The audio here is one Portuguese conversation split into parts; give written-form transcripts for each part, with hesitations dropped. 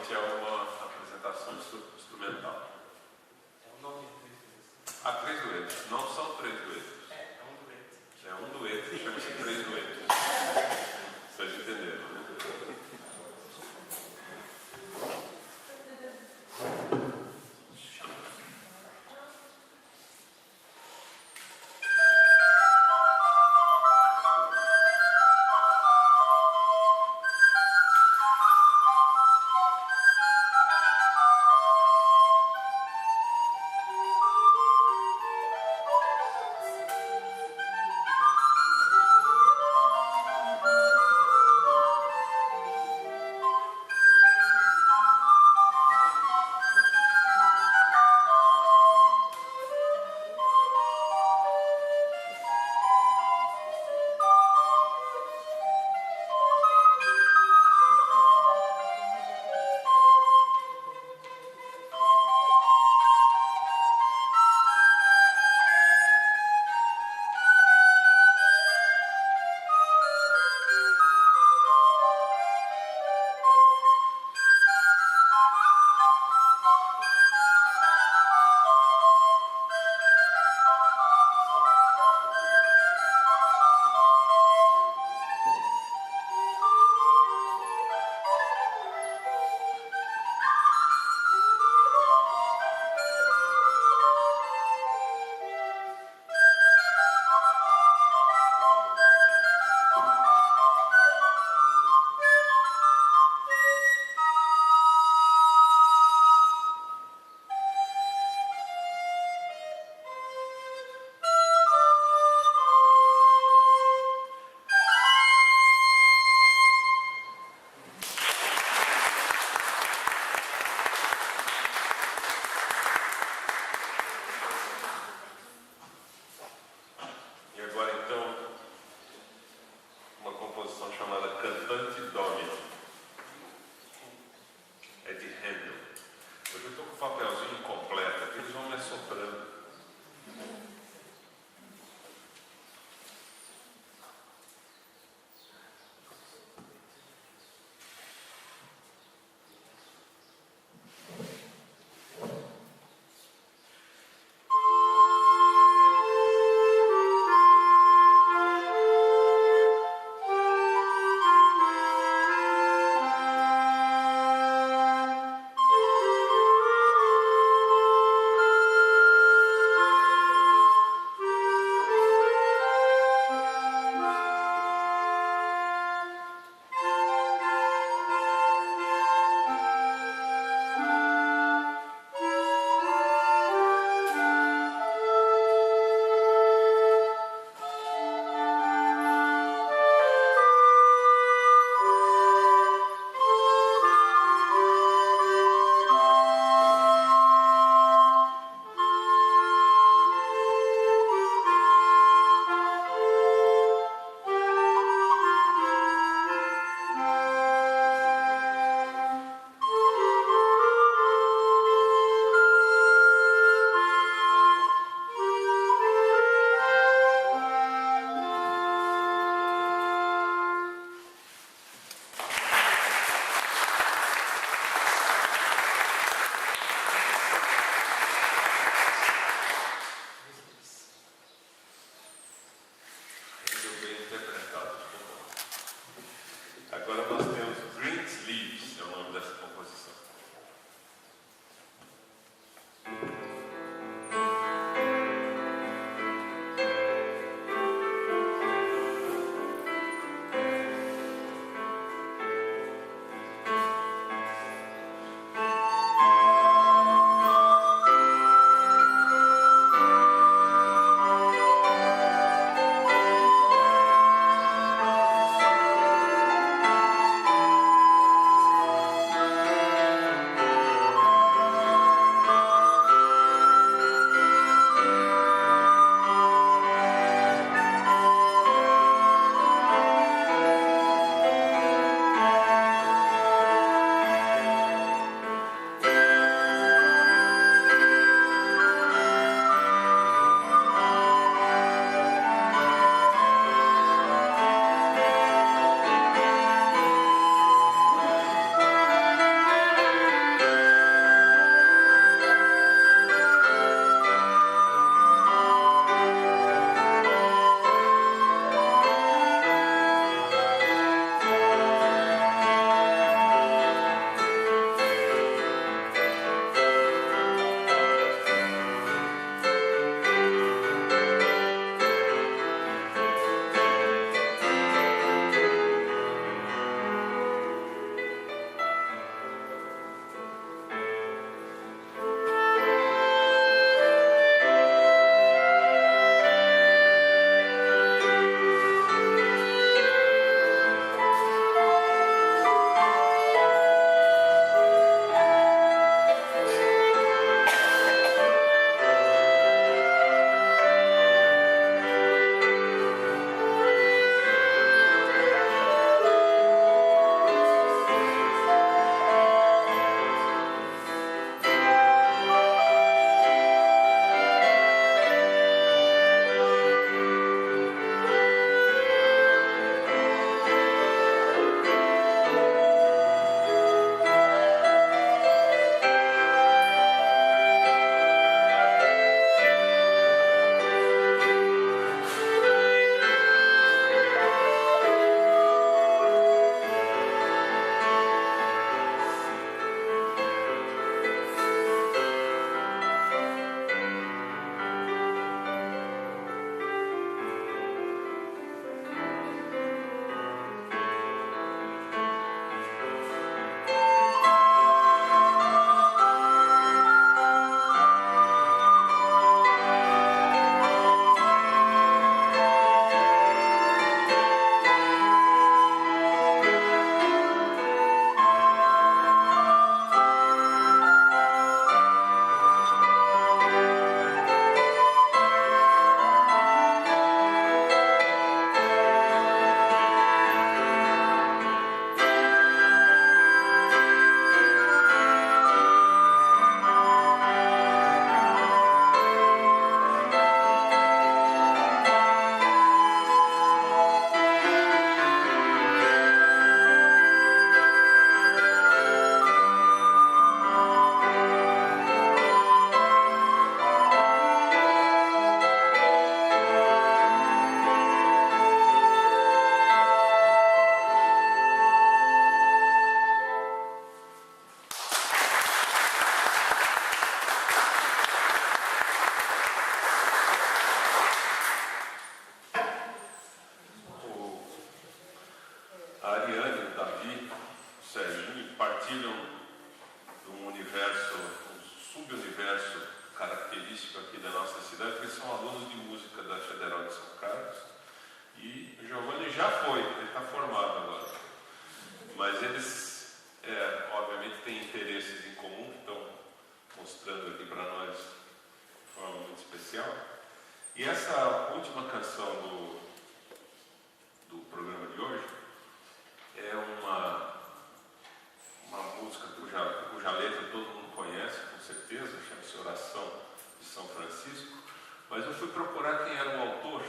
Normalmente é uma apresentação instrumental. É um nome de três vezes. Há 3 duetos, não são 3 duetos. É um dueto. É um dueto, chama-se 3 duetos. Vocês entenderam, né? já foi, ele está formado agora. Mas eles, obviamente, têm interesses em comum, que estão mostrando aqui para nós de forma muito especial. E essa última canção do programa de hoje é uma música cuja letra todo mundo conhece, com certeza, chama-se Oração de São Francisco, mas eu fui procurar quem era o autor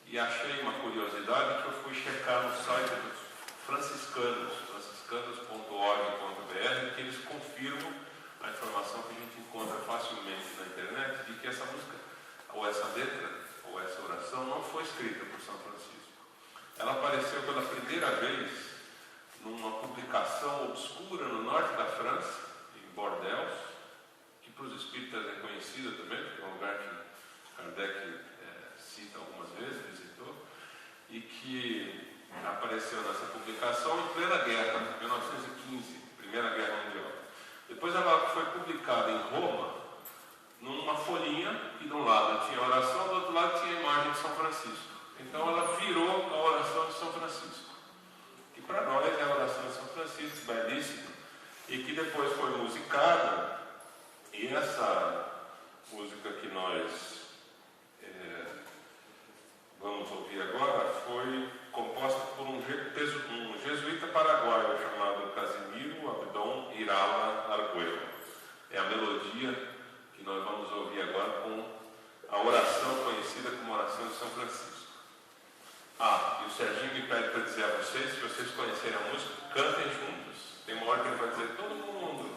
e achei uma curiosidade que eu fui checar no site dos franciscanos, franciscanos.org.br, que eles confirmam a informação que a gente encontra facilmente na internet, de que essa música, ou essa letra, ou essa oração, não foi escrita por São Francisco. Ela apareceu pela primeira vez numa publicação obscura no norte da França, em Bordeaux, que para os espíritas é conhecida também, porque é um lugar que Kardec cita algumas vezes, visitou, e que apareceu nessa publicação em plena guerra, 1915, Primeira Guerra Mundial. Depois ela foi publicada em Roma, numa folhinha, e de um lado tinha a oração, do outro lado tinha a imagem de São Francisco. Então ela virou a oração de São Francisco, que para nós é a oração de São Francisco, belíssima, e que depois foi musicada, e essa música que nós vamos ouvir agora foi composta por um jesuíta paraguaio chamado Casimiro Abdon Irala Arguello. É a melodia que nós vamos ouvir agora com a oração conhecida como oração de São Francisco. E o Serginho me pede para dizer a vocês, se vocês conhecerem a música, cantem juntos. Tem uma hora que ele vai dizer, todo mundo.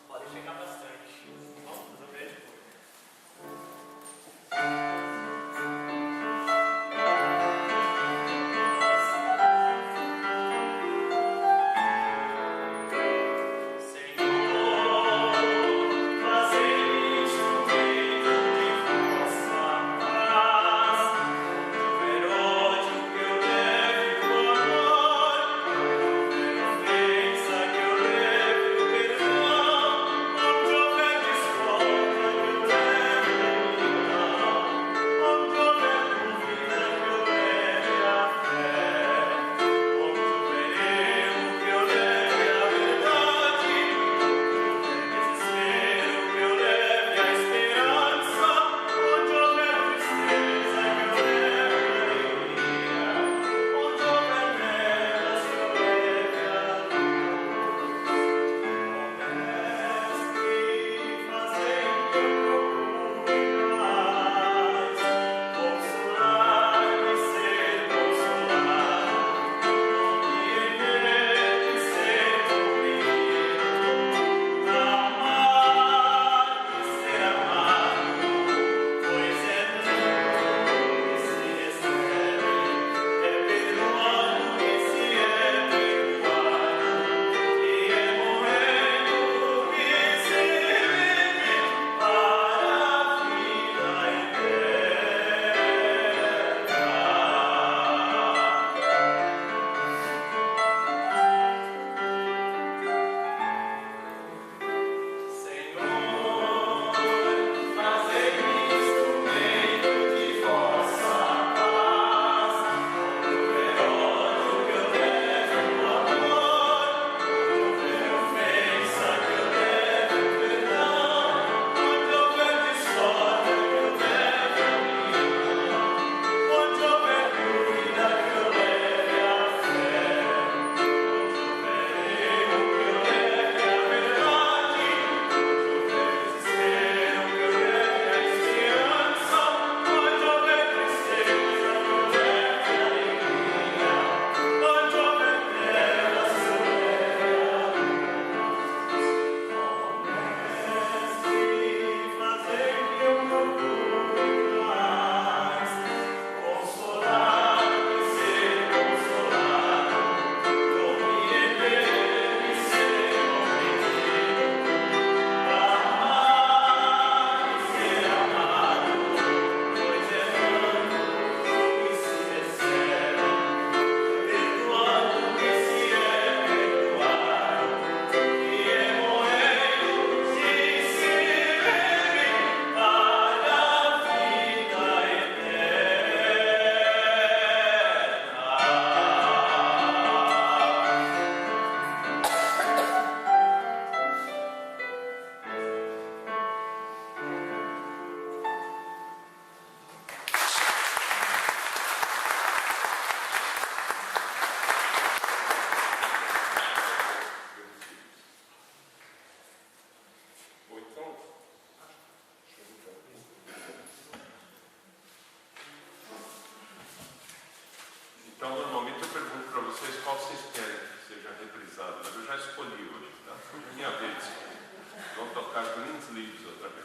Pode chegar bastante. Vamos ver. Oh tocar Greensleeves outra vez.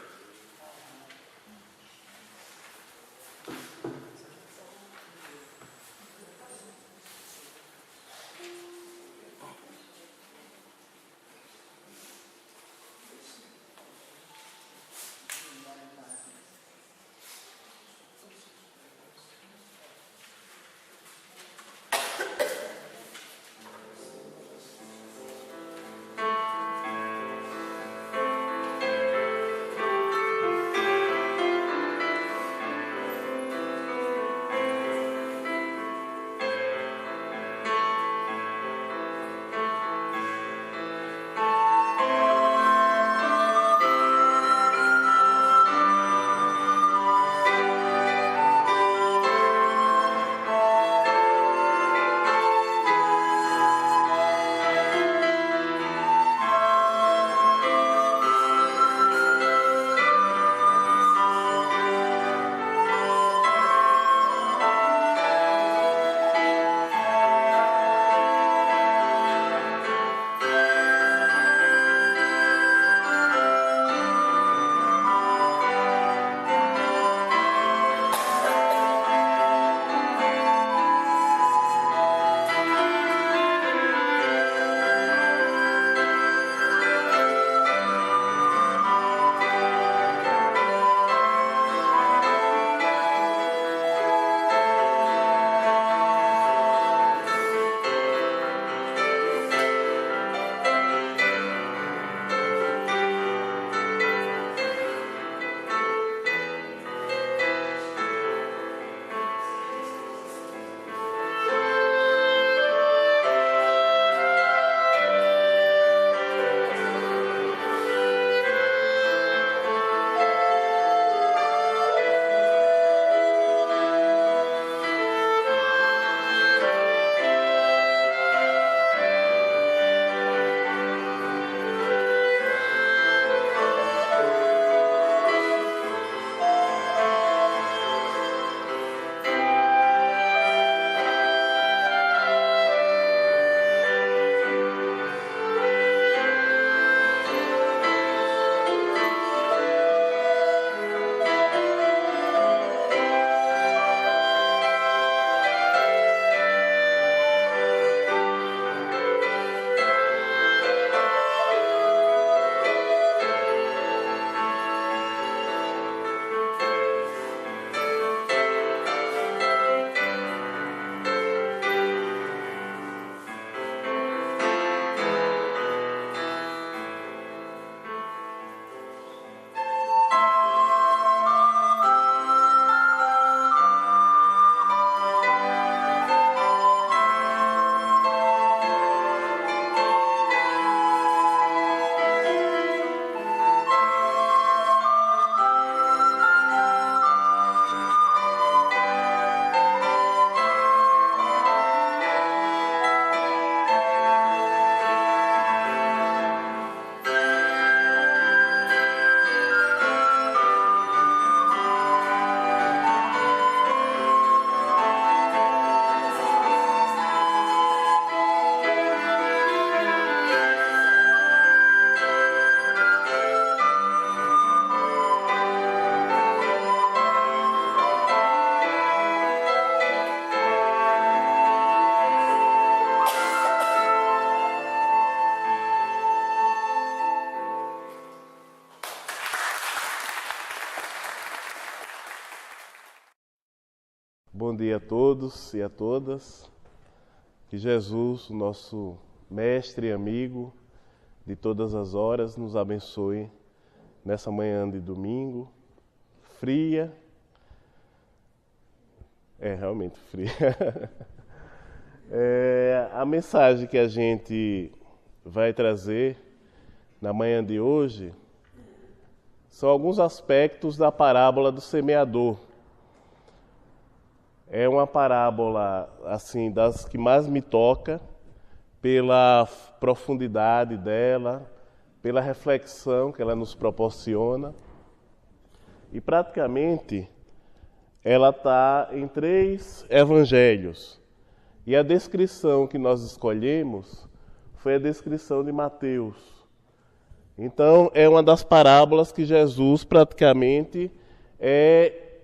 Bom dia a todos e a todas. Que Jesus, o nosso mestre e amigo de todas as horas, nos abençoe nessa manhã de domingo, fria. Realmente fria. A mensagem que a gente vai trazer na manhã de hoje são alguns aspectos da parábola do semeador. É uma parábola, assim, das que mais me toca, pela profundidade dela, pela reflexão que ela nos proporciona. E praticamente ela está em 3 evangelhos. E a descrição que nós escolhemos foi a descrição de Mateus. Então, é uma das parábolas que Jesus praticamente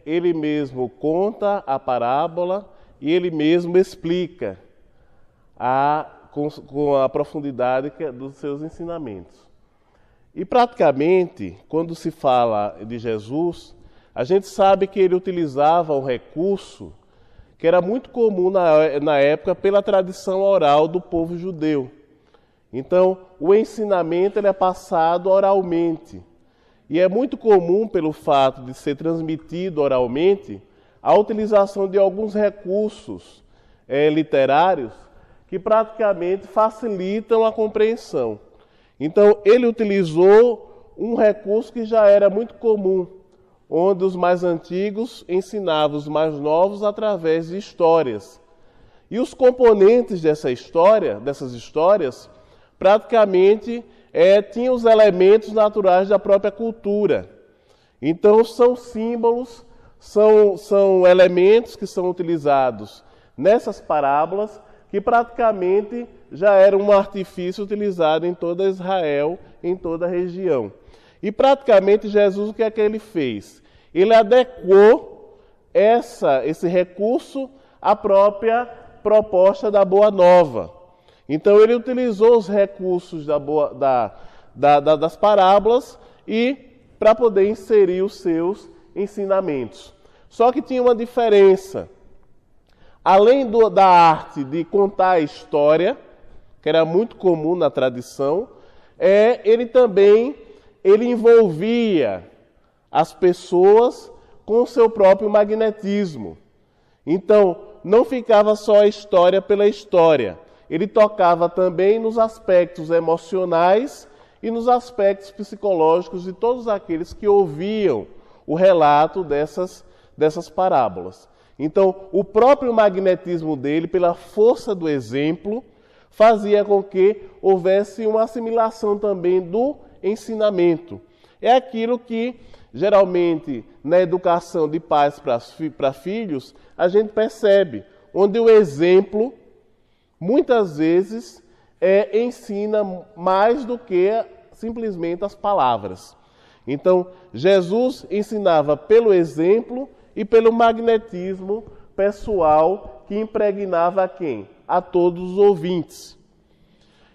ele mesmo conta a parábola e ele mesmo explica com a profundidade dos seus ensinamentos. E praticamente, quando se fala de Jesus, a gente sabe que ele utilizava um recurso que era muito comum na época pela tradição oral do povo judeu. Então, o ensinamento ele é passado oralmente. E é muito comum, pelo fato de ser transmitido oralmente, a utilização de alguns recursos literários que praticamente facilitam a compreensão. Então, ele utilizou um recurso que já era muito comum, onde os mais antigos ensinavam os mais novos através de histórias. E os componentes dessas histórias, praticamente tinham os elementos naturais da própria cultura. Então, são símbolos, são elementos que são utilizados nessas parábolas, que praticamente já era um artifício utilizado em toda Israel, em toda a região. E praticamente Jesus, o que é que ele fez? Ele adequou esse recurso à própria proposta da Boa Nova. Então ele utilizou os recursos das parábolas e para poder inserir os seus ensinamentos. Só que tinha uma diferença. Além da arte de contar a história, que era muito comum na tradição, ele envolvia as pessoas com o seu próprio magnetismo. Então, não ficava só a história pela história. Ele tocava também nos aspectos emocionais e nos aspectos psicológicos de todos aqueles que ouviam o relato dessas parábolas. Então, o próprio magnetismo dele, pela força do exemplo, fazia com que houvesse uma assimilação também do ensinamento. É aquilo que, geralmente, na educação de pais para filhos, a gente percebe, onde o exemplo, muitas vezes, ensina mais do que simplesmente as palavras. Então, Jesus ensinava pelo exemplo e pelo magnetismo pessoal que impregnava a quem? A todos os ouvintes.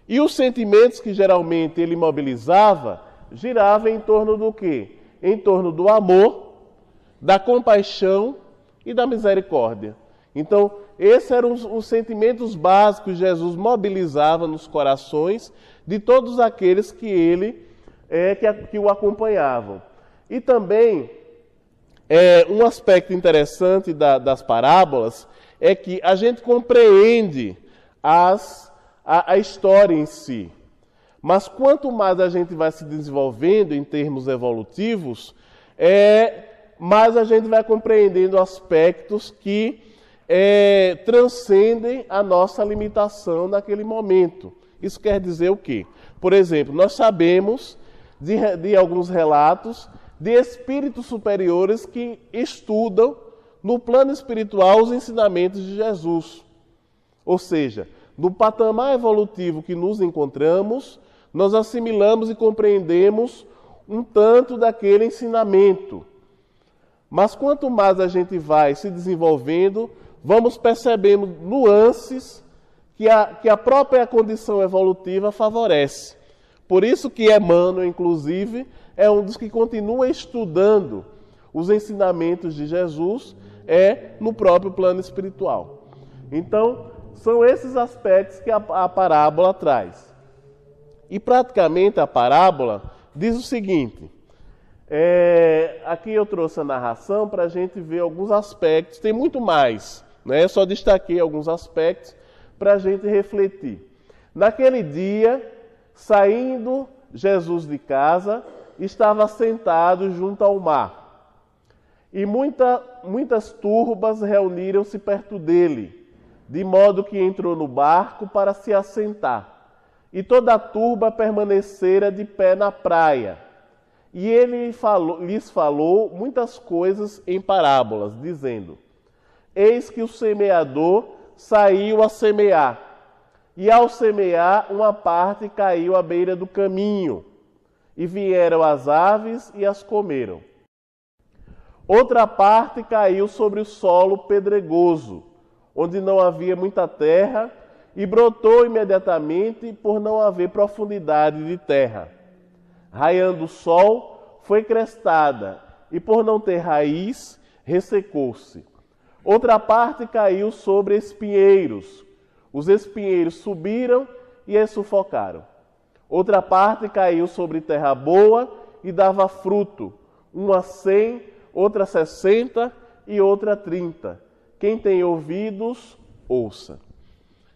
E os sentimentos que geralmente ele mobilizava giravam em torno do quê? Em torno do amor, da compaixão e da misericórdia. Então, esses eram os sentimentos básicos que Jesus mobilizava nos corações de todos aqueles que o acompanhavam. E também, um aspecto interessante das parábolas é que a gente compreende a história em si. Mas quanto mais a gente vai se desenvolvendo em termos evolutivos, mais a gente vai compreendendo aspectos que transcendem a nossa limitação naquele momento. Isso quer dizer o quê? Por exemplo, nós sabemos de alguns relatos de espíritos superiores que estudam no plano espiritual os ensinamentos de Jesus. Ou seja, no patamar evolutivo que nos encontramos, nós assimilamos e compreendemos um tanto daquele ensinamento. Mas quanto mais a gente vai se desenvolvendo, vamos percebendo nuances que a própria condição evolutiva favorece. Por isso que Emmanuel, inclusive, é um dos que continua estudando os ensinamentos de Jesus no próprio plano espiritual. Então, são esses aspectos que a parábola traz. E praticamente a parábola diz o seguinte, aqui eu trouxe a narração para a gente ver alguns aspectos, tem muito mais, né? Eu só destaquei alguns aspectos para a gente refletir. Naquele dia, saindo Jesus de casa, estava sentado junto ao mar. E muitas turbas reuniram-se perto dele, de modo que entrou no barco para se assentar. E toda a turba permanecera de pé na praia. E ele lhes falou muitas coisas em parábolas, dizendo: Eis que o semeador saiu a semear. E ao semear, uma parte caiu à beira do caminho. e vieram as aves e as comeram. Outra parte caiu sobre o solo pedregoso, onde não havia muita terra, e brotou imediatamente por não haver profundidade de terra. Raiando o sol, foi crestada, e por não ter raiz, ressecou-se. Outra parte caiu sobre espinheiros. Os espinheiros subiram e a sufocaram. Outra parte caiu sobre terra boa e dava fruto, uma 100, outra 60 e outra 30. Quem tem ouvidos, ouça.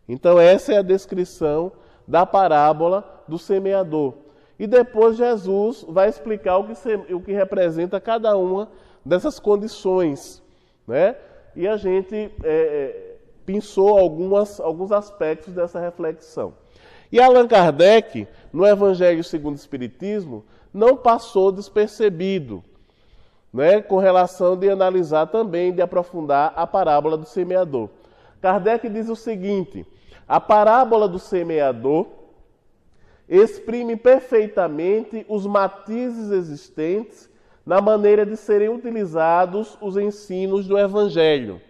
Então essa é a descrição da parábola do semeador. E depois Jesus vai explicar o que representa cada uma dessas condições, né? E a gente pensou alguns aspectos dessa reflexão. E Allan Kardec, no Evangelho segundo o Espiritismo, não passou despercebido, né, com relação de analisar também, de aprofundar a parábola do semeador. Kardec diz o seguinte: a parábola do semeador exprime perfeitamente os matizes existentes na maneira de serem utilizados os ensinos do Evangelho.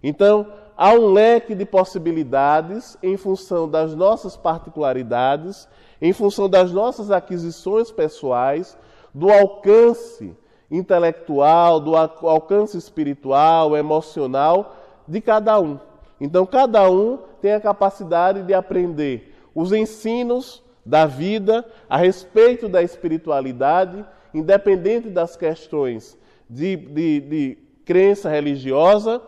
Então, há um leque de possibilidades em função das nossas particularidades, em função das nossas aquisições pessoais, do alcance intelectual, do alcance espiritual, emocional de cada um. Então, cada um tem a capacidade de aprender os ensinos da vida a respeito da espiritualidade, independente das questões de crença religiosa,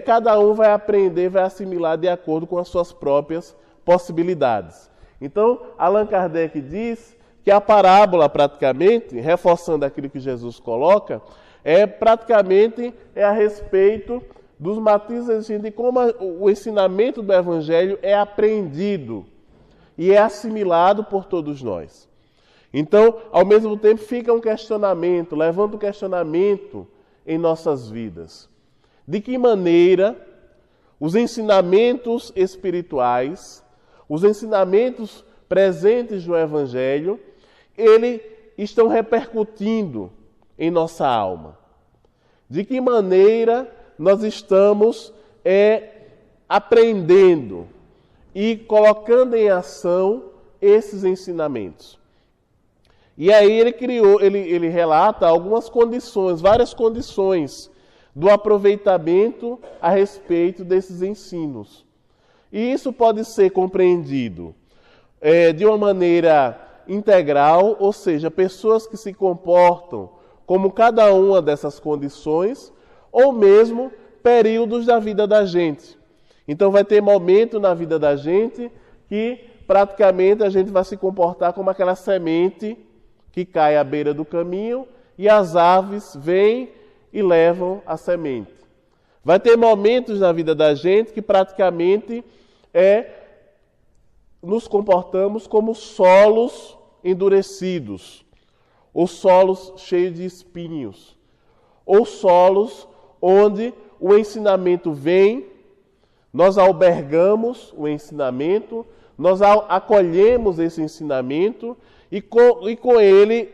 cada um vai aprender, vai assimilar de acordo com as suas próprias possibilidades. Então, Allan Kardec diz que a parábola, praticamente, reforçando aquilo que Jesus coloca, praticamente a respeito dos matizes de como o ensinamento do Evangelho é apreendido e é assimilado por todos nós. Então, ao mesmo tempo, fica um questionamento, levanta um questionamento em nossas vidas. De que maneira os ensinamentos espirituais, os ensinamentos presentes no Evangelho, eles estão repercutindo em nossa alma? De que maneira nós estamos aprendendo e colocando em ação esses ensinamentos? E aí ele relata algumas condições, várias condições do aproveitamento a respeito desses ensinos. E isso pode ser compreendido de uma maneira integral, ou seja, pessoas que se comportam como cada uma dessas condições, ou mesmo períodos da vida da gente. Então vai ter momento na vida da gente que praticamente a gente vai se comportar como aquela semente que cai à beira do caminho e as aves vêm e levam a semente. Vai ter momentos na vida da gente que praticamente nos comportamos como solos endurecidos, ou solos cheios de espinhos, ou solos onde o ensinamento vem, nós albergamos o ensinamento, nós acolhemos esse ensinamento e com ele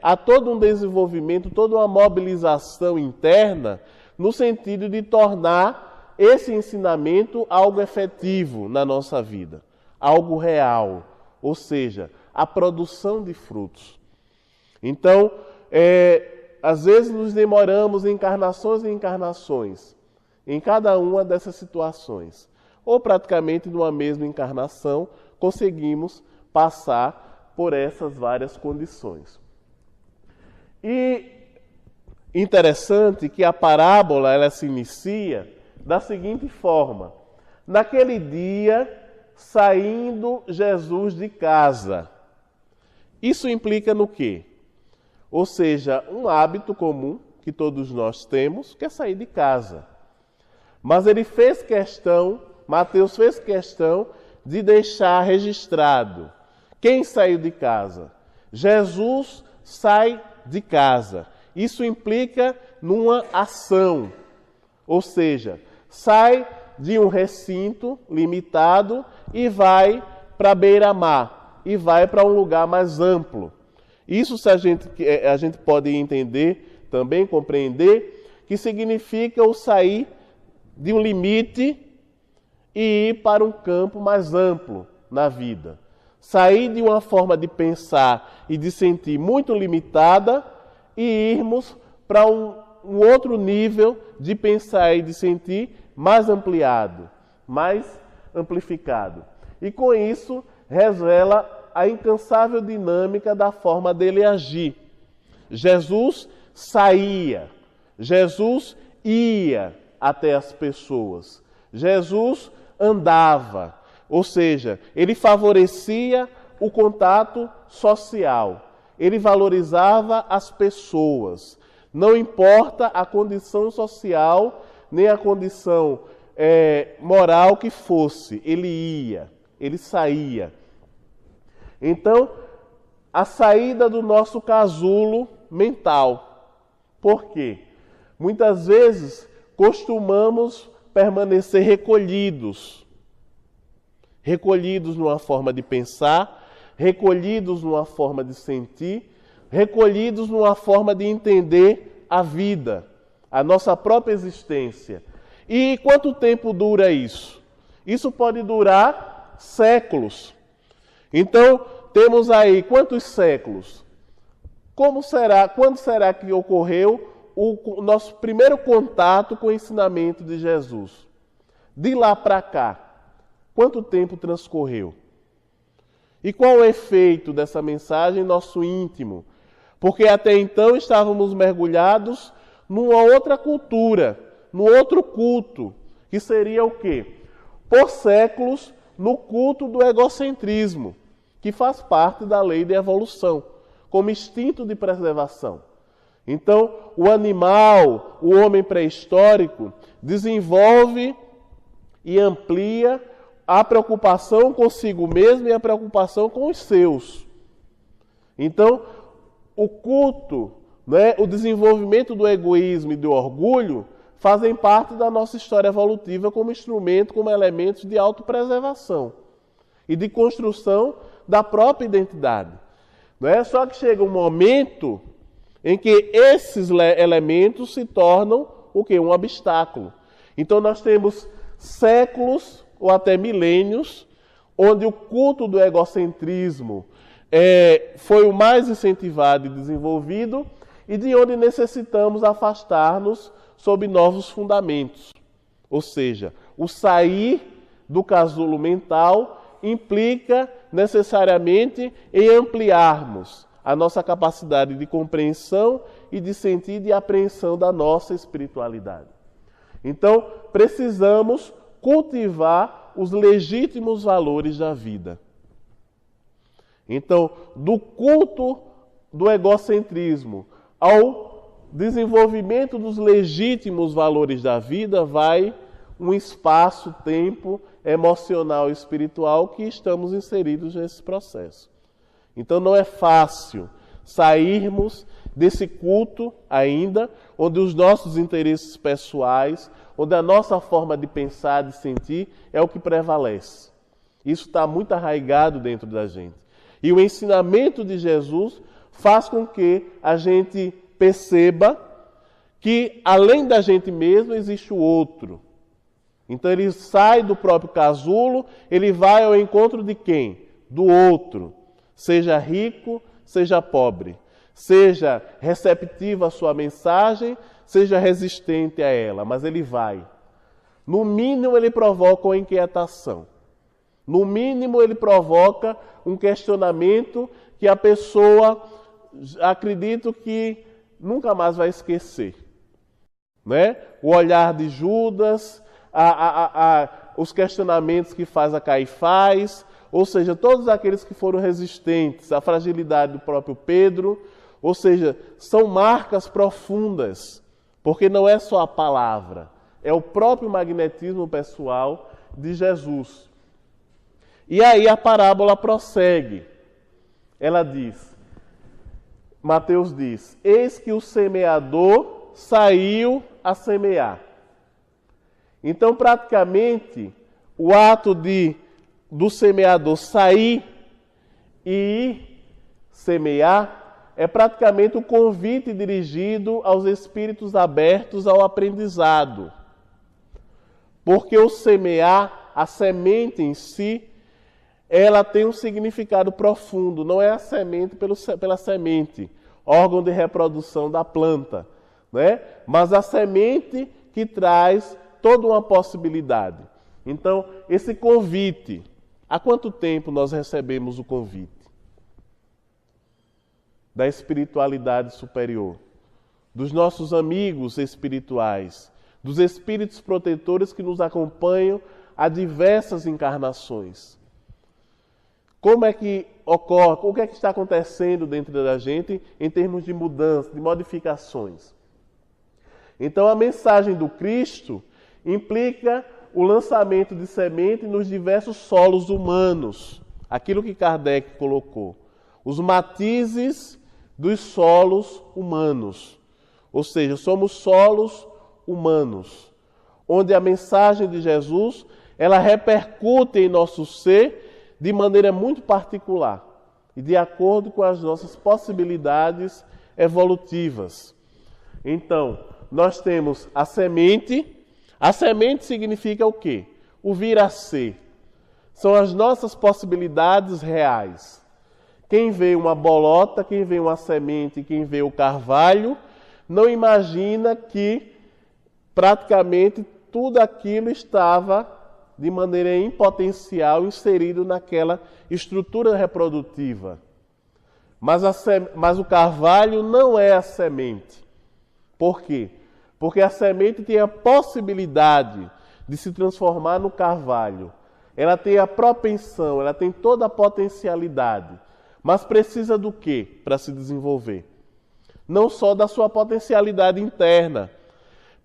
há todo um desenvolvimento, toda uma mobilização interna no sentido de tornar esse ensinamento algo efetivo na nossa vida, algo real, ou seja, a produção de frutos. Então, às vezes nos demoramos encarnações e encarnações em cada uma dessas situações, ou praticamente numa mesma encarnação conseguimos passar por essas várias condições. E interessante que a parábola ela se inicia da seguinte forma: naquele dia, saindo Jesus de casa. Isso implica no quê? Ou seja, um hábito comum que todos nós temos, que é sair de casa. Mas ele fez questão, Mateus fez questão de deixar registrado quem saiu de casa. Jesus sai de casa. Isso implica numa ação, ou seja, sai de um recinto limitado e vai para a beira-mar, e vai para um lugar mais amplo. Isso a gente pode entender, também compreender, que significa o sair de um limite e ir para um campo mais amplo na vida. Sair de uma forma de pensar e de sentir muito limitada e irmos para um outro nível de pensar e de sentir mais ampliado, mais amplificado. E com isso revela a incansável dinâmica da forma dele agir. Jesus saía, Jesus ia até as pessoas, Jesus andava, ou seja, ele favorecia o contato social, ele valorizava as pessoas, não importa a condição social, nem a condição moral que fosse, ele ia, ele saía. Então, a saída do nosso casulo mental. Por quê? Muitas vezes costumamos permanecer recolhidos numa forma de pensar, recolhidos numa forma de sentir, recolhidos numa forma de entender a vida, a nossa própria existência. E quanto tempo dura isso? Isso pode durar séculos. Então, temos aí quantos séculos? Quando será que ocorreu o nosso primeiro contato com o ensinamento de Jesus? De lá para cá, quanto tempo transcorreu? E qual o efeito dessa mensagem em nosso íntimo? Porque até então estávamos mergulhados numa outra cultura, num outro culto, que seria o quê? Por séculos, no culto do egocentrismo, que faz parte da lei de evolução, como instinto de preservação. Então, o animal, o homem pré-histórico, desenvolve e amplia a preocupação consigo mesmo e a preocupação com os seus. Então, o culto, o desenvolvimento do egoísmo e do orgulho fazem parte da nossa história evolutiva como instrumento, como elementos de autopreservação e de construção da própria identidade. Só que chega um momento em que esses elementos se tornam o quê? Um obstáculo. Então nós temos séculos ou até milênios onde o culto do egocentrismo foi o mais incentivado e desenvolvido e de onde necessitamos afastar-nos sob novos fundamentos. Ou seja, o sair do casulo mental implica necessariamente em ampliarmos a nossa capacidade de compreensão e de sentir e de apreensão da nossa espiritualidade. Então, precisamos cultivar os legítimos valores da vida. Então, do culto do egocentrismo ao desenvolvimento dos legítimos valores da vida vai um espaço-tempo emocional e espiritual que estamos inseridos nesse processo. Então não é fácil sairmos desse culto ainda, onde os nossos interesses pessoais, onde a nossa forma de pensar, de sentir, é o que prevalece. Isso está muito arraigado dentro da gente. E o ensinamento de Jesus faz com que a gente perceba que, além da gente mesmo, existe o outro. Então ele sai do próprio casulo, ele vai ao encontro de quem? Do outro. Seja rico, seja pobre. Seja receptivo à sua mensagem, seja resistente a ela, mas ele vai. No mínimo ele provoca uma inquietação. No mínimo ele provoca um questionamento que a pessoa, acredito que nunca mais vai esquecer. O olhar de Judas, os questionamentos que faz a Caifás, ou seja, todos aqueles que foram resistentes, a fragilidade do próprio Pedro, ou seja, são marcas profundas, porque não é só a palavra, é o próprio magnetismo pessoal de Jesus. E aí a parábola prossegue. Ela diz, Mateus diz, eis que o semeador saiu a semear. Então, praticamente, o ato do semeador sair E semear é praticamente o convite dirigido aos espíritos abertos ao aprendizado. Porque o semear, a semente em si, ela tem um significado profundo. Não é a semente pela semente, órgão de reprodução da planta, né? Mas a semente que traz toda uma possibilidade. Então, esse convite, há quanto tempo nós recebemos o convite da espiritualidade superior, dos nossos amigos espirituais, dos espíritos protetores que nos acompanham há diversas encarnações? Como é que ocorre, o que é que está acontecendo dentro da gente em termos de mudança, de modificações? Então, a mensagem do Cristo implica o lançamento de semente nos diversos solos humanos. Aquilo que Kardec colocou. Os matizes dos solos humanos. Ou seja, somos solos humanos, onde a mensagem de Jesus, ela repercute em nosso ser de maneira muito particular e de acordo com as nossas possibilidades evolutivas. Então, nós temos a semente. A semente significa o quê? O vir a ser. São as nossas possibilidades reais. Quem vê uma bolota, quem vê uma semente, quem vê o carvalho, não imagina que praticamente tudo aquilo estava de maneira em potencial inserido naquela estrutura reprodutiva. Mas o carvalho não é a semente. Por quê? Porque a semente tem a possibilidade de se transformar no carvalho. Ela tem a propensão, ela tem toda a potencialidade. Mas precisa do quê para se desenvolver? Não só da sua potencialidade interna.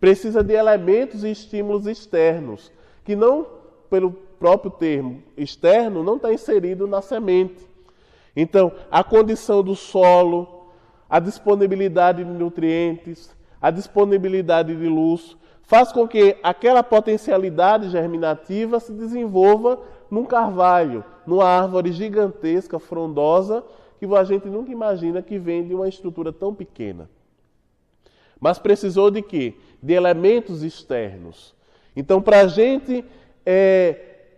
Precisa de elementos e estímulos externos, que não, pelo próprio termo externo, não está inserido na semente. Então, a condição do solo, a disponibilidade de nutrientes, a disponibilidade de luz, faz com que aquela potencialidade germinativa se desenvolva num carvalho, numa árvore gigantesca, frondosa, que a gente nunca imagina que vem de uma estrutura tão pequena. Mas precisou de quê? De elementos externos. Então, para a gente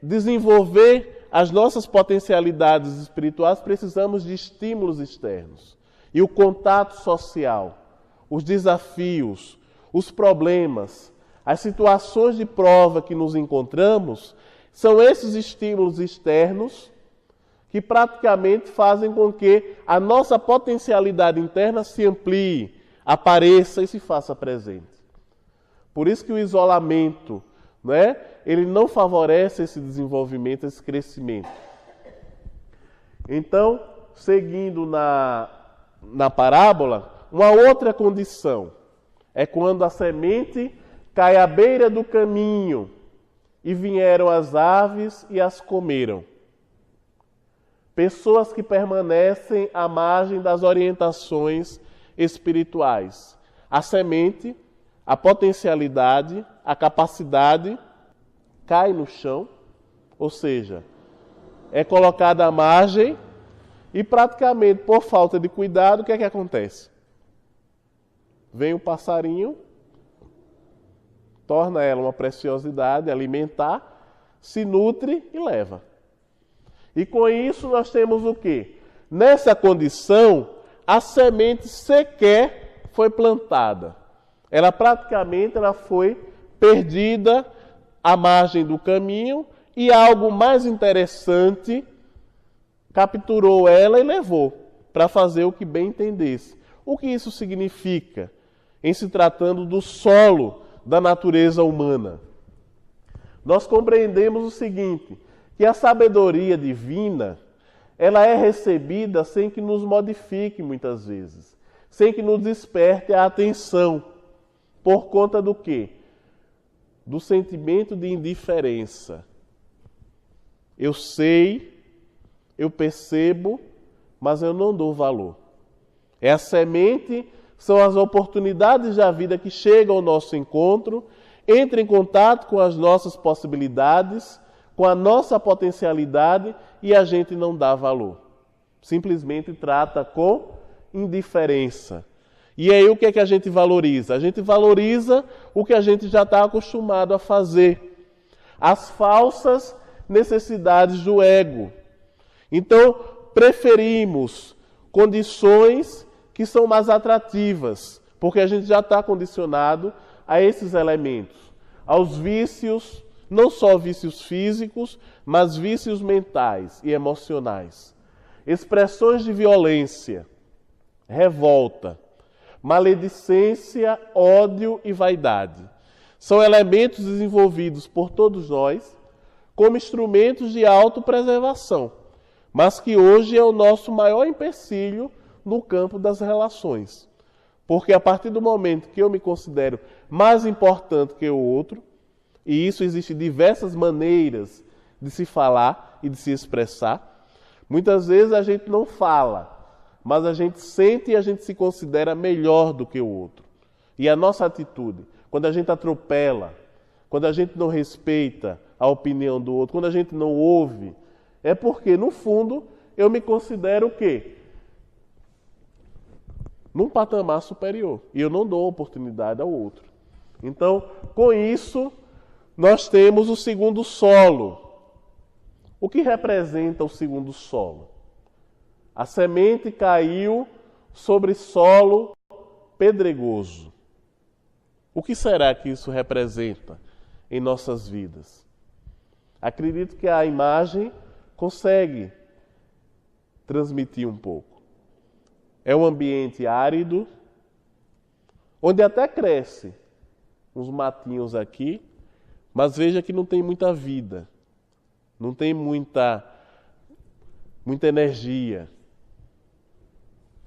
desenvolver as nossas potencialidades espirituais, precisamos de estímulos externos. E o contato social, os desafios, os problemas, as situações de prova que nos encontramos, são esses estímulos externos que praticamente fazem com que a nossa potencialidade interna se amplie, apareça e se faça presente. Por isso que o isolamento, ele não favorece esse desenvolvimento, esse crescimento. Então, seguindo na parábola, uma outra condição é quando a semente cai à beira do caminho e vieram as aves e as comeram. Pessoas que permanecem à margem das orientações espirituais. A semente, a potencialidade, a capacidade cai no chão, ou seja, é colocada à margem e praticamente por falta de cuidado, o que é que acontece? Vem o passarinho, torna ela uma preciosidade alimentar, se nutre e leva. E com isso nós temos o quê? Nessa condição, a semente sequer foi plantada. Ela praticamente foi perdida à margem do caminho e algo mais interessante capturou ela e levou para fazer o que bem entendesse. O que isso significa em se tratando do solo da natureza humana? Nós compreendemos o seguinte, que a sabedoria divina, ela é recebida sem que nos modifique muitas vezes, sem que nos desperte a atenção, por conta do quê? Do sentimento de indiferença. Eu sei, eu percebo, mas eu não dou valor. É a semente, são as oportunidades da vida que chegam ao nosso encontro, entra em contato com as nossas possibilidades, com a nossa potencialidade e a gente não dá valor. Simplesmente trata com indiferença. E aí o que é que a gente valoriza? A gente valoriza o que a gente já está acostumado a fazer. As falsas necessidades do ego. Então, preferimos condições que são mais atrativas, porque a gente já está condicionado a esses elementos, aos vícios, não só vícios físicos, mas vícios mentais e emocionais. Expressões de violência, revolta, maledicência, ódio e vaidade. São elementos desenvolvidos por todos nós como instrumentos de autopreservação, mas que hoje é o nosso maior empecilho no campo das relações. Porque a partir do momento que eu me considero mais importante que o outro, e isso existe diversas maneiras de se falar e de se expressar, muitas vezes a gente não fala, mas a gente sente e a gente se considera melhor do que o outro. E a nossa atitude, quando a gente atropela, quando a gente não respeita a opinião do outro, quando a gente não ouve, é porque, no fundo, eu me considero o quê? Num patamar superior. E eu não dou oportunidade ao outro. Então, com isso, nós temos o segundo solo. O que representa o segundo solo? A semente caiu sobre solo pedregoso. O que será que isso representa em nossas vidas? Acredito que a imagem consegue transmitir um pouco. É um ambiente árido, onde até cresce uns matinhos aqui, mas veja que não tem muita vida, não tem muita energia.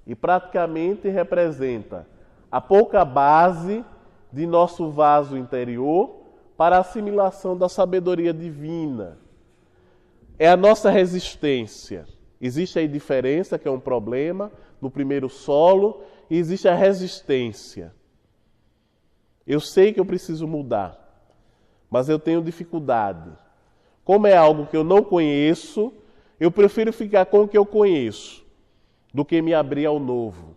E praticamente representa a pouca base de nosso vaso interior para a assimilação da sabedoria divina. É a nossa resistência. Existe a indiferença, que é um problema, no primeiro solo, e existe a resistência. Eu sei que eu preciso mudar, mas eu tenho dificuldade. Como é algo que eu não conheço, eu prefiro ficar com o que eu conheço, do que me abrir ao novo.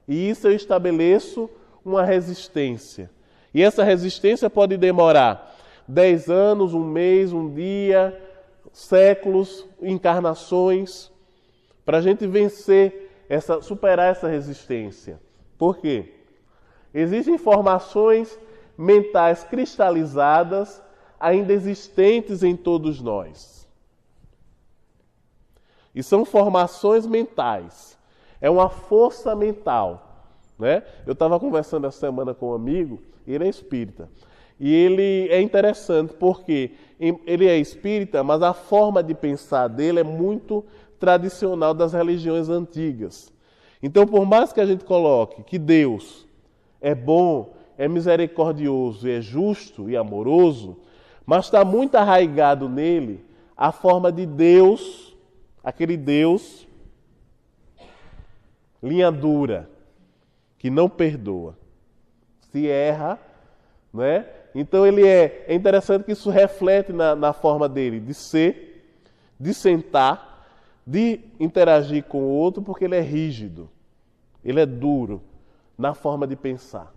E isso eu estabeleço uma resistência. E essa resistência pode demorar 10 anos, um mês, um dia, séculos, encarnações, para a gente vencer, superar essa resistência. Por quê? Existem formações mentais cristalizadas ainda existentes em todos nós. E são formações mentais. É uma força mental, né? Eu estava conversando essa semana com um amigo, ele é espírita. E ele é interessante porque ele é espírita, mas a forma de pensar dele é muito tradicional das religiões antigas. Então, por mais que a gente coloque que Deus é bom, é misericordioso, é justo e amoroso, mas está muito arraigado nele a forma de Deus, aquele Deus linha dura, que não perdoa. Se erra, não é? Então ele é interessante que isso reflete na forma dele de ser, de sentar, de interagir com o outro, porque ele é rígido, ele é duro na forma de pensar.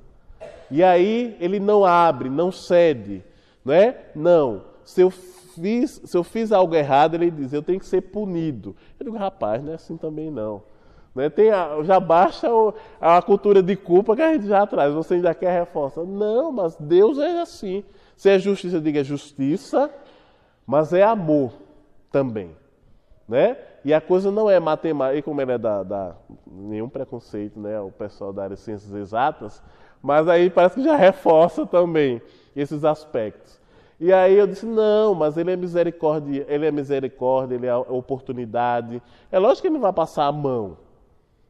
E aí ele não abre, não cede, não é? Não, se eu fiz algo errado, ele diz, eu tenho que ser punido. Eu digo, rapaz, não é assim também não. Né? Já basta a cultura de culpa que a gente já traz, você ainda quer reforçar. Não, mas Deus é assim. Se é justiça, diga é justiça, mas é amor também. Né? E a coisa não é matemática, e como ele é nenhum preconceito, né, o pessoal da área de ciências exatas, mas aí parece que já reforça também esses aspectos. E aí eu disse, não, mas ele é misericórdia, ele é oportunidade. É lógico que ele não vai passar a mão,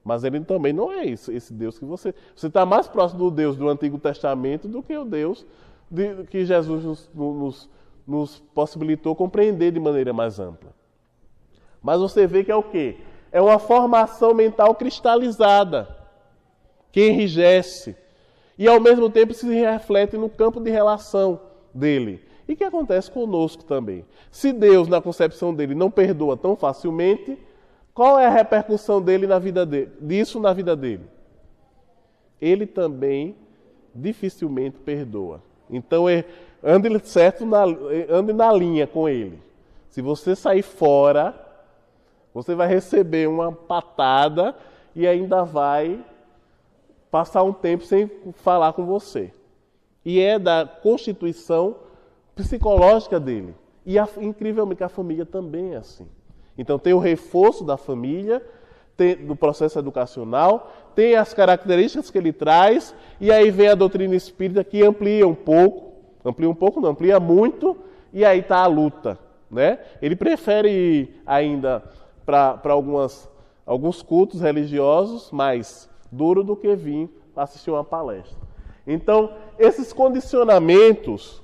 mas ele também não é isso, esse Deus que você está mais próximo do Deus do Antigo Testamento do que o Deus que Jesus nos possibilitou compreender de maneira mais ampla. Mas você vê que é o quê? É uma formação mental cristalizada, que enrijece e ao mesmo tempo se reflete no campo de relação dele. E que acontece conosco também. Se Deus, na concepção dele, não perdoa tão facilmente, Qual é a repercussão dele na vida dele? Disso na vida dele? Ele também dificilmente perdoa. Então, ande na linha com ele. Se você sair fora, você vai receber uma patada e ainda vai passar um tempo sem falar com você. E é da constituição psicológica dele. E, incrivelmente, a família também é assim. Então, tem o reforço da família, do processo educacional, tem as características que ele traz, e aí vem a doutrina espírita que amplia muito, e aí está a luta. Né? Ele prefere ir ainda para alguns cultos religiosos mais duro do que vir assistir uma palestra. Então, esses condicionamentos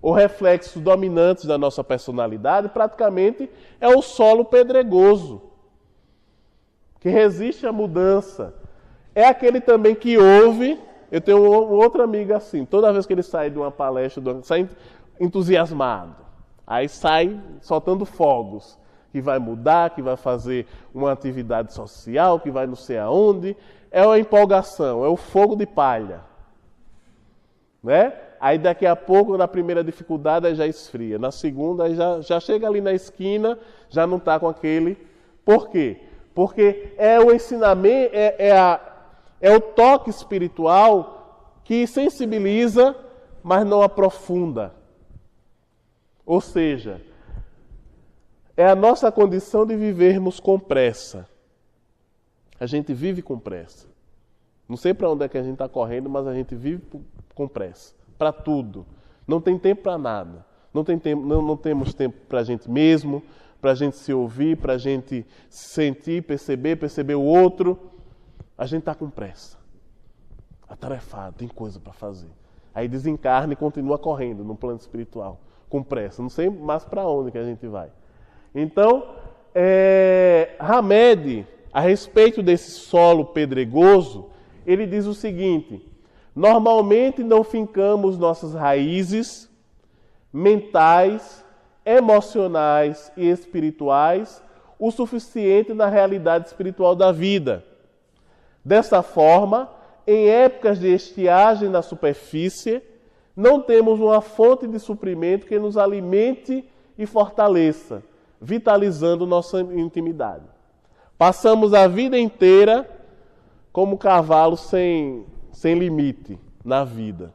ou reflexos dominantes da nossa personalidade praticamente é o solo pedregoso, que resiste à mudança. É aquele também que ouve. Eu tenho um outro amigo assim, toda vez que ele sai de uma palestra, sai entusiasmado. Aí sai soltando fogos, que vai mudar, que vai fazer uma atividade social, que vai não sei aonde. É uma empolgação, é o fogo de palha. Né? Aí daqui a pouco, na primeira dificuldade, aí já esfria. Na segunda, aí já chega ali na esquina, já não está com aquele. Por quê? Porque é o ensinamento, é o toque espiritual que sensibiliza, mas não aprofunda. Ou seja, é a nossa condição de vivermos com pressa. A gente vive com pressa. Não sei para onde é que a gente está correndo, mas a gente vive com pressa. Para tudo. Não tem tempo para nada. Não temos tempo para a gente mesmo, para a gente se ouvir, para a gente se sentir, perceber o outro. A gente está com pressa. Atarefado, tem coisa para fazer. Aí desencarna e continua correndo no plano espiritual, com pressa. Não sei mais para onde que a gente vai. Então, Hamed, a respeito desse solo pedregoso, ele diz o seguinte: normalmente não fincamos nossas raízes mentais, emocionais e espirituais o suficiente na realidade espiritual da vida. Dessa forma, em épocas de estiagem na superfície, não temos uma fonte de suprimento que nos alimente e fortaleça, vitalizando nossa intimidade. Passamos a vida inteira como cavalo sem limite na vida,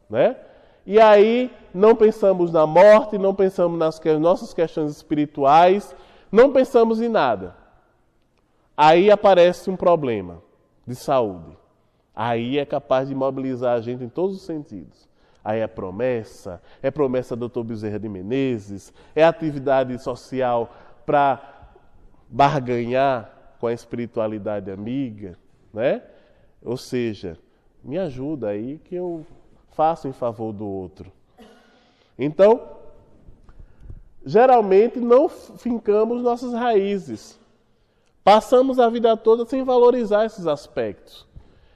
né? E aí não pensamos na morte, não pensamos nas nossas questões espirituais, não pensamos em nada. Aí aparece um problema de saúde. Aí é capaz de imobilizar a gente em todos os sentidos. Aí é promessa do Dr. Bezerra de Menezes, é atividade social para barganhar com a espiritualidade amiga, né? Ou seja, me ajuda aí que eu faço em favor do outro. Então, geralmente não fincamos nossas raízes. Passamos a vida toda sem valorizar esses aspectos.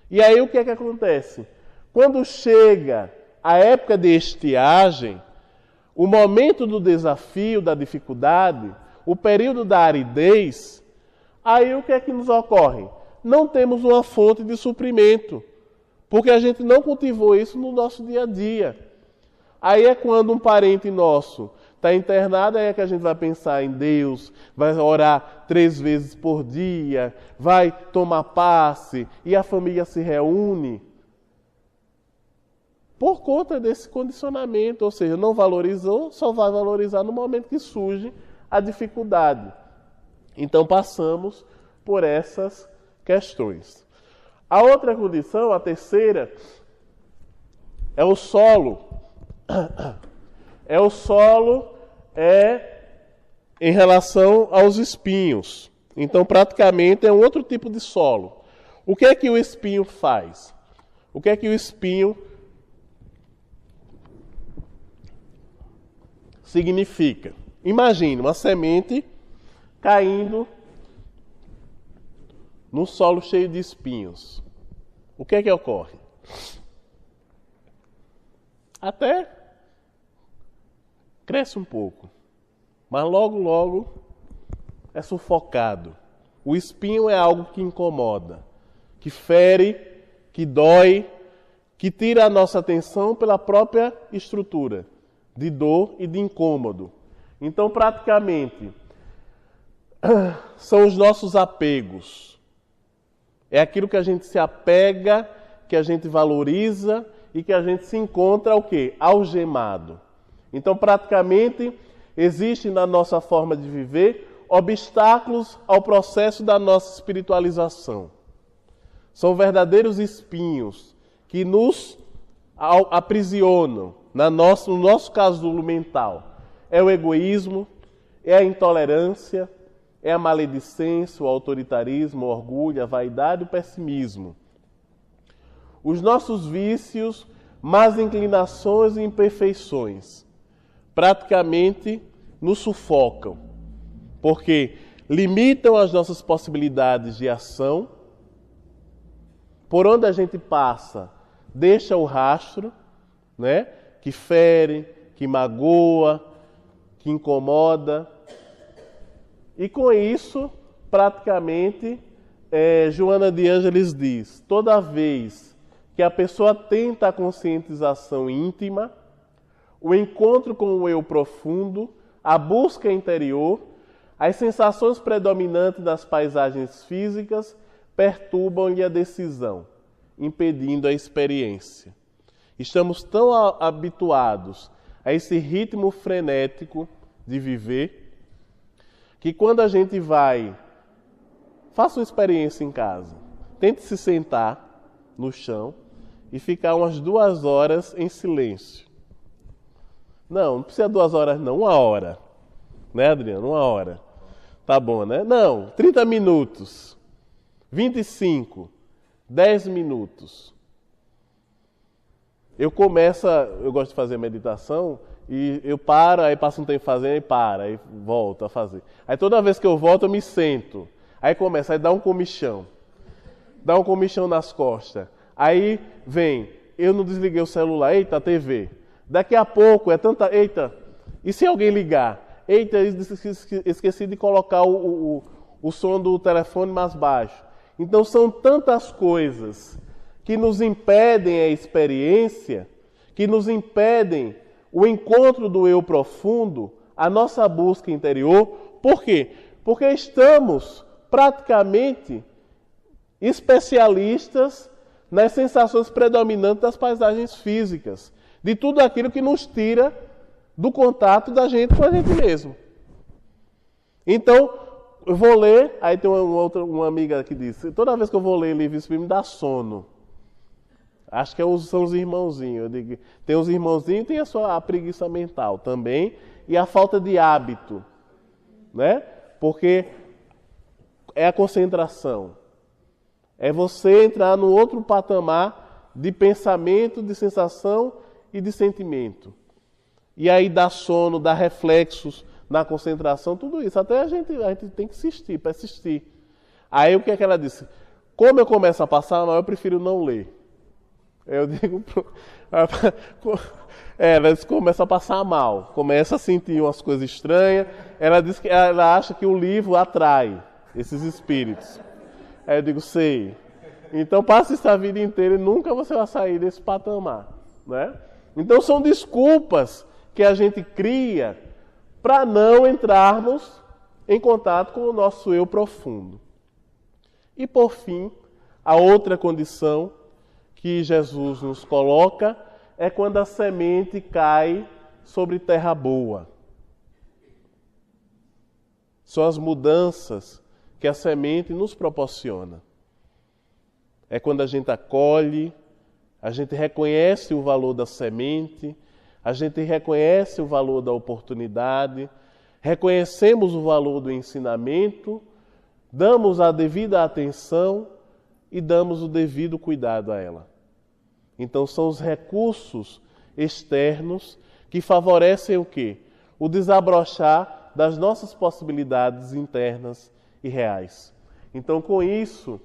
E aí o que é que acontece? Quando chega a época de estiagem, o momento do desafio, da dificuldade, o período da aridez, aí o que é que nos ocorre? Não temos uma fonte de suprimento, porque a gente não cultivou isso no nosso dia a dia. Aí é quando um parente nosso está internado, aí é que a gente vai pensar em Deus, vai orar 3 vezes por dia, vai tomar passe, e a família se reúne. Por conta desse condicionamento, ou seja, não valorizou, só vai valorizar no momento que surge a dificuldade. Então passamos por essas questões. A outra condição, a terceira, é o solo. O solo em relação aos espinhos. Então, praticamente, é um outro tipo de solo. O que é que o espinho faz? O que é que o espinho significa? Imagine uma semente caindo num solo cheio de espinhos. O que é que ocorre? Até cresce um pouco, mas logo é sufocado O espinho é algo que incomoda, que fere, que dói, que tira a nossa atenção pela própria estrutura de dor e de incômodo. Então, praticamente, são os nossos apegos. É aquilo que a gente se apega, que a gente valoriza e que a gente se encontra o quê? Algemado. Então, praticamente, existe na nossa forma de viver obstáculos ao processo da nossa espiritualização. São verdadeiros espinhos que nos aprisionam, no nosso casulo mental. É o egoísmo, é a intolerância, é a maledicência, o autoritarismo, o orgulho, a vaidade e o pessimismo. Os nossos vícios, más inclinações e imperfeições, praticamente nos sufocam, porque limitam as nossas possibilidades de ação. Por onde a gente passa, deixa o rastro, né? Que fere, que magoa, que incomoda. E com isso, praticamente, Joana de Ângeles diz, toda vez que a pessoa tenta a conscientização íntima, o encontro com o eu profundo, a busca interior, as sensações predominantes das paisagens físicas perturbam-lhe a decisão, impedindo a experiência. Estamos tão habituados a esse ritmo frenético de viver, que quando a gente vai, faça uma experiência em casa, tente se sentar no chão e ficar umas 2 horas em silêncio. Não precisa 2 horas não, 1 hora. Né, Adriano? 1 hora. Tá bom, né? Não, 30 minutos, 25, 10 minutos. Eu gosto de fazer meditação e eu paro, aí passo um tempo fazendo e para, aí volto a fazer. Aí toda vez que eu volto eu me sento, aí começa, aí dá um comichão nas costas. Aí vem, eu não desliguei o celular, eita, a TV. Daqui a pouco é tanta, eita, e se alguém ligar? Eita, esqueci de colocar o som do telefone mais baixo. Então são tantas coisas que nos impedem a experiência, que nos impedem o encontro do eu profundo, a nossa busca interior. Por quê? Porque estamos praticamente especialistas nas sensações predominantes das paisagens físicas, de tudo aquilo que nos tira do contato da gente com a gente mesmo. Então, eu vou ler, aí tem uma amiga que disse, toda vez que eu vou ler livro espírita me dá sono. Acho que são os irmãozinhos. Eu digo, tem os irmãozinhos e tem a preguiça mental também e a falta de hábito, né? Porque é a concentração. É você entrar no outro patamar de pensamento, de sensação e de sentimento. E aí dá sono, dá reflexos na concentração, tudo isso. Até a gente tem que persistir. Aí o que é que ela disse? Como eu começo a passar mal, eu prefiro não ler. Eu digo, ela começa a passar mal, começa a sentir umas coisas estranhas. Ela diz que ela acha que o livro atrai esses espíritos. Aí eu digo, sei. Então passe essa vida inteira e nunca você vai sair desse patamar, né? Então são desculpas que a gente cria para não entrarmos em contato com o nosso eu profundo. E por fim, a outra condição que Jesus nos coloca é quando a semente cai sobre terra boa. São as mudanças que a semente nos proporciona. É quando a gente acolhe, a gente reconhece o valor da semente, a gente reconhece o valor da oportunidade, reconhecemos o valor do ensinamento, damos a devida atenção e damos o devido cuidado a ela. Então são os recursos externos que favorecem o quê? O desabrochar das nossas possibilidades internas e reais. Então com isso,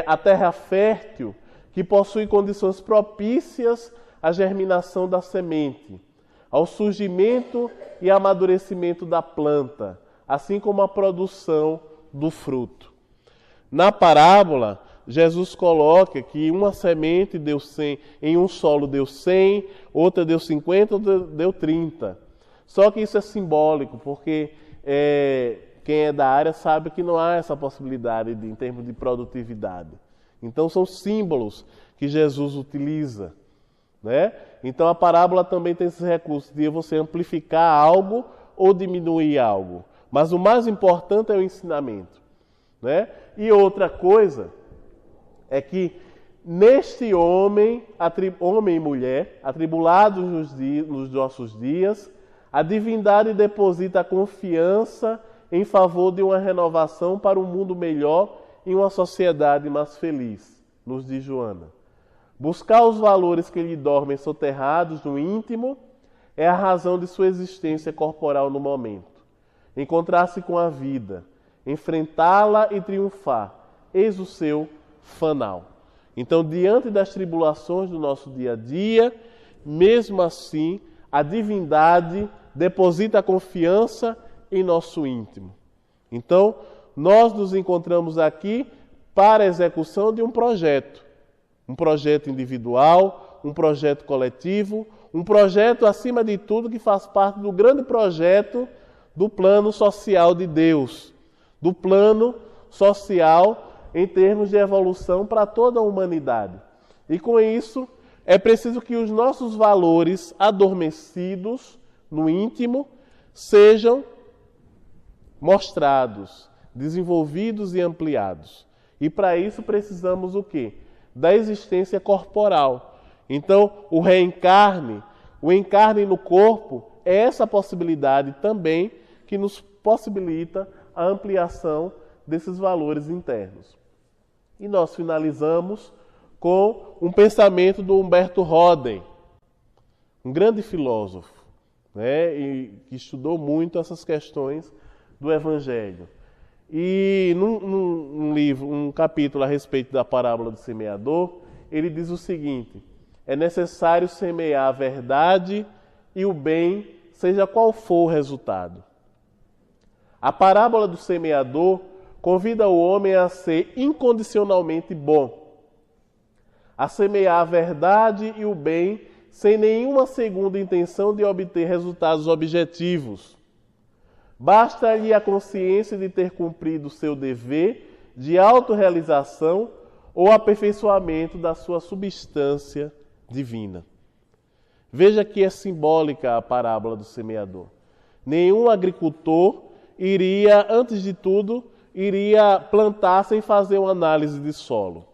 a terra fértil que possui condições propícias à germinação da semente, ao surgimento e amadurecimento da planta, assim como a produção do fruto. Na parábola, Jesus coloca que uma semente deu 100, em um solo deu 100, outra deu 50, outra deu 30. Só que isso é simbólico, porque quem é da área sabe que não há essa possibilidade em termos de produtividade. Então são símbolos que Jesus utiliza, né? Então a parábola também tem esse recurso de você amplificar algo ou diminuir algo. Mas o mais importante é o ensinamento, né? E outra coisa é que neste homem e mulher, atribulados nos nossos dias, a divindade deposita a confiança em favor de uma renovação para um mundo melhor e uma sociedade mais feliz, nos diz Joana. Buscar os valores que lhe dormem soterrados no íntimo é a razão de sua existência corporal no momento. Encontrar-se com a vida, enfrentá-la e triunfar, eis o seu fanal. Então, diante das tribulações do nosso dia a dia, mesmo assim, a divindade deposita a confiança em nosso íntimo. Então, nós nos encontramos aqui para a execução de um projeto individual, um projeto coletivo, um projeto, acima de tudo, que faz parte do grande projeto do plano social de Deus, do plano social em termos de evolução para toda a humanidade. E com isso, é preciso que os nossos valores adormecidos no íntimo sejam mostrados, desenvolvidos e ampliados. E para isso precisamos o quê? Da existência corporal. Então, o encarne no corpo é essa possibilidade também que nos possibilita a ampliação desses valores internos. E nós finalizamos com um pensamento do Humberto Roden, um grande filósofo, né, e que estudou muito essas questões do Evangelho. E num livro, um capítulo a respeito da parábola do semeador, ele diz o seguinte: é necessário semear a verdade e o bem, seja qual for o resultado. A parábola do semeador convida o homem a ser incondicionalmente bom, a semear a verdade e o bem sem nenhuma segunda intenção de obter resultados objetivos. Basta-lhe a consciência de ter cumprido o seu dever de autorrealização ou aperfeiçoamento da sua substância divina. Veja que é simbólica a parábola do semeador. Nenhum agricultor iria, antes de tudo, plantar sem fazer uma análise de solo.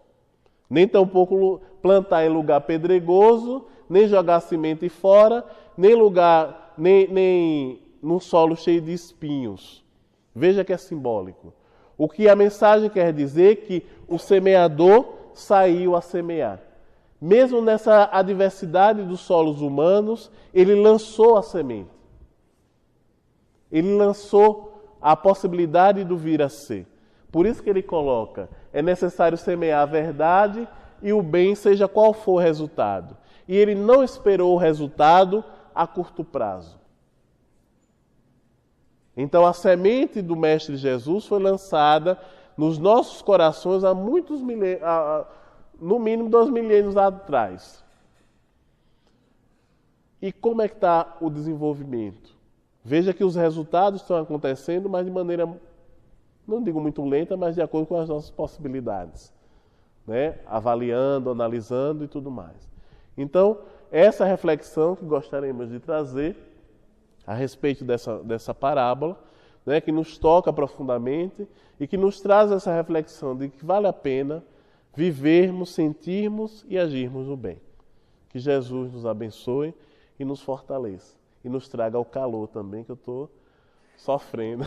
Nem tampouco plantar em lugar pedregoso, nem jogar semente fora, nem num solo cheio de espinhos. Veja que é simbólico. O que a mensagem quer dizer é que o semeador saiu a semear. Mesmo nessa adversidade dos solos humanos, ele lançou a semente. Ele lançou a possibilidade do vir a ser. Por isso que ele coloca, é necessário semear a verdade e o bem, seja qual for o resultado. E ele não esperou o resultado a curto prazo. Então a semente do Mestre Jesus foi lançada nos nossos corações há muitos milênios, no mínimo 2 milênios atrás. E como é que está o desenvolvimento? Veja que os resultados estão acontecendo, mas de maneira, não digo muito lenta, mas de acordo com as nossas possibilidades, né? Avaliando, analisando e tudo mais. Então, essa reflexão que gostaríamos de trazer a respeito dessa parábola, né, que nos toca profundamente e que nos traz essa reflexão de que vale a pena vivermos, sentirmos e agirmos no bem. Que Jesus nos abençoe e nos fortaleça. E nos traga o calor também, que eu estou sofrendo.